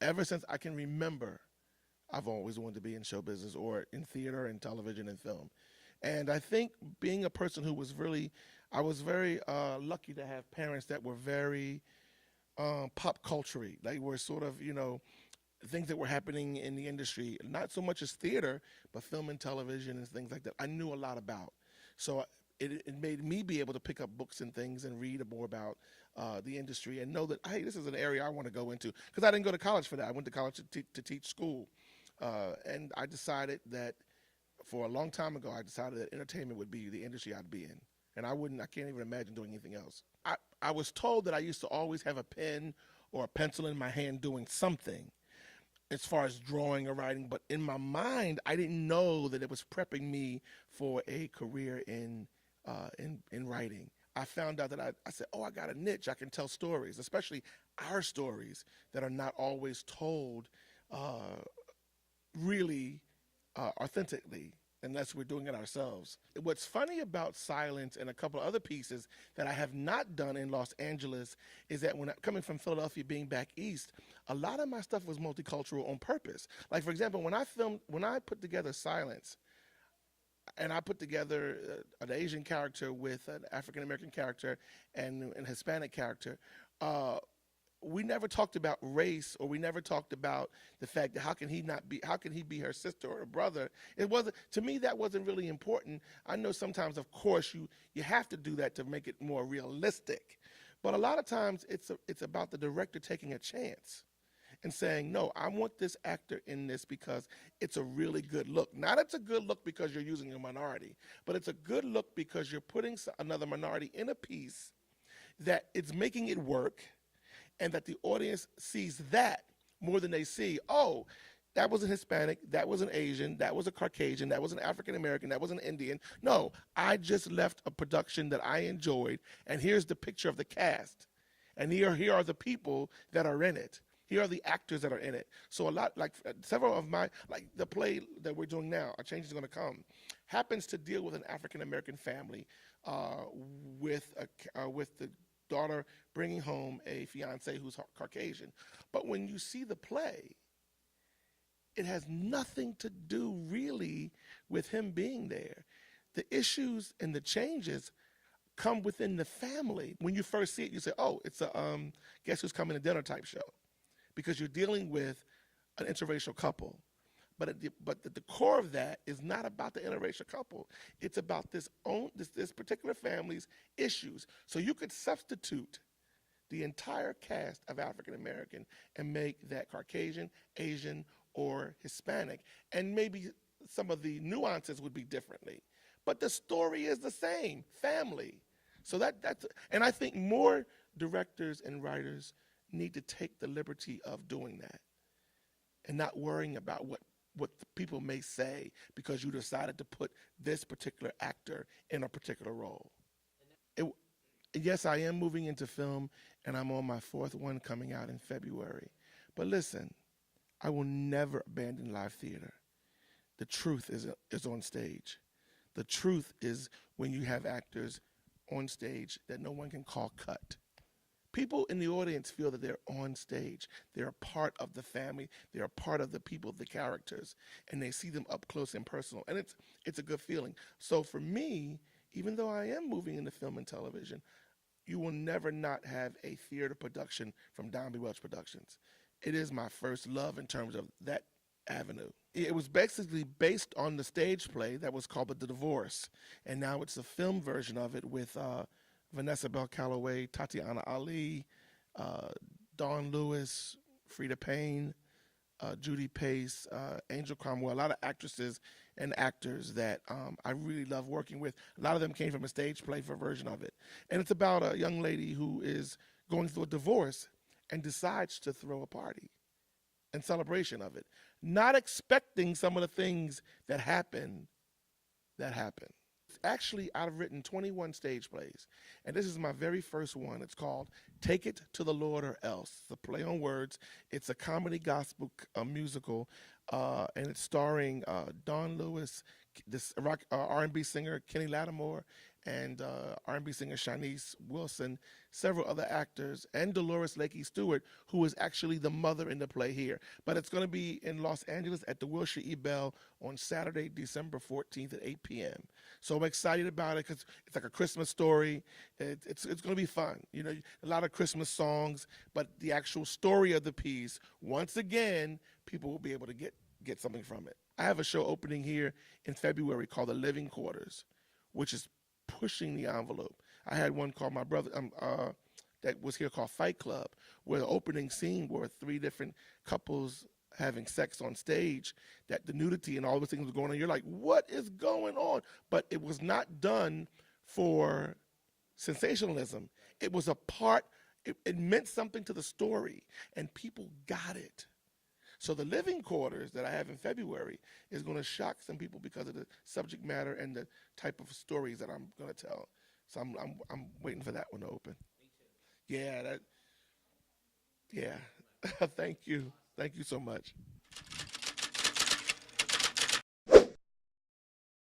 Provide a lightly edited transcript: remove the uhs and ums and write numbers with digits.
ever since I can remember, I've always wanted to be in show business or in theater and television and film. And I think being a person who was really, I was very lucky to have parents that were very pop culture. They were sort of, things that were happening in the industry, not so much as theater, but film and television and things like that. I knew a lot about. So it made me be able to pick up books and things and read more about the industry and know that, hey, this is an area I want to go into. Because I didn't go to college for that. I went to college to teach school. And I decided that for a long time ago, I decided that entertainment would be the industry I'd be in. And I can't even imagine doing anything else. I was told that I used to always have a pen or a pencil in my hand doing something as far as drawing or writing, but in my mind, I didn't know that it was prepping me for a career in writing. I found out that I said, oh, I got a niche. I can tell stories, especially our stories that are not always told really authentically unless we're doing it ourselves. What's funny about Silence and a couple of other pieces that I have not done in Los Angeles is that coming from Philadelphia, being back east, a lot of my stuff was multicultural on purpose. Like, for example, when I put together Silence, and I put together an Asian character with an African American character and an Hispanic character, we never talked about race, or we never talked about the fact that how can he be her sister or a brother. It wasn't, to me, that wasn't really important. I know sometimes, of course, you have to do that to make it more realistic, but a lot of times it's about the director taking a chance and saying, no, I want this actor in this because it's a really good look. Not it's a good look because you're using a minority, but it's a good look because you're putting another minority in a piece that it's making it work, and that the audience sees that more than they see, oh, that was a Hispanic, that was an Asian, that was a Caucasian, that was an African American, that was an Indian. No, I just left a production that I enjoyed, and here's the picture of the cast. And here are the people that are in it. Here are the actors that are in it. So a lot, like several of like the play that we're doing now, A Change Is Gonna Come, happens to deal with an African American family with the daughter bringing home a fiance who's Caucasian. But when you see the play, it has nothing to do really with him being there. The issues and the changes come within the family. When you first see it, you say, oh, it's a guess who's coming to dinner type show, because you're dealing with an interracial couple. But the core of that is not about the interracial couple. It's about this particular family's issues. So you could substitute the entire cast of African American and make that Caucasian, Asian, or Hispanic, and maybe some of the nuances would be differently. But the story is the same, family. So and I think more directors and writers need to take the liberty of doing that and not worrying about what the people may say because you decided to put this particular actor in a particular role. Yes, I am moving into film, and I'm on my fourth one coming out in February. But listen, I will never abandon live theater. The truth is on stage. The truth is when you have actors on stage that no one can call cut. People in the audience feel that they're on stage. They're a part of the family. They're a part of the people, the characters, and they see them up close and personal. And it's a good feeling. So for me, even though I am moving into film and television, you will never not have a theater production from Don Welch Productions. It is my first love in terms of that avenue. It was basically based on the stage play that was called The Divorce, and now it's a film version of it with Vanessa Bell Calloway, Tatiana Ali, Dawn Lewis, Frida Payne, Judy Pace, Angel Cromwell, a lot of actresses and actors that I really love working with. A lot of them came from a stage play version of it. And it's about a young lady who is going through a divorce and decides to throw a party in celebration of it, not expecting some of the things that happen. Actually, I've written 21 stage plays, and this is my very first one. It's called Take It to the Lord or Else. It's a play on words. It's a comedy gospel musical, and it's starring Dawn Lewis, this rock R&B singer Kenny Lattimore and R&B singer Shanice Wilson, several other actors, and Dolores Lakey Stewart, who is actually the mother in the play here. But it's going to be in Los Angeles at the Wilshire E. Bell on Saturday, December 14th at 8 p.m. So I'm excited about it because it's like a Christmas story. It's going to be fun. You know, a lot of Christmas songs, but the actual story of the piece, once again, people will be able to get something from it. I have a show opening here in February called The Living Quarters, which is pushing the envelope. I had one called my brother that was here called Fight Club, where the opening scene were three different couples having sex on stage, that the nudity and all those things were going on. You're like, what is going on? But it was not done for sensationalism. It was a part, it meant something to the story, and people got it. So the Living Quarters that I have in February is going to shock some people because of the subject matter and the type of stories that I'm going to tell. So I'm waiting for that one to open. Yeah, that. Yeah. Thank you so much.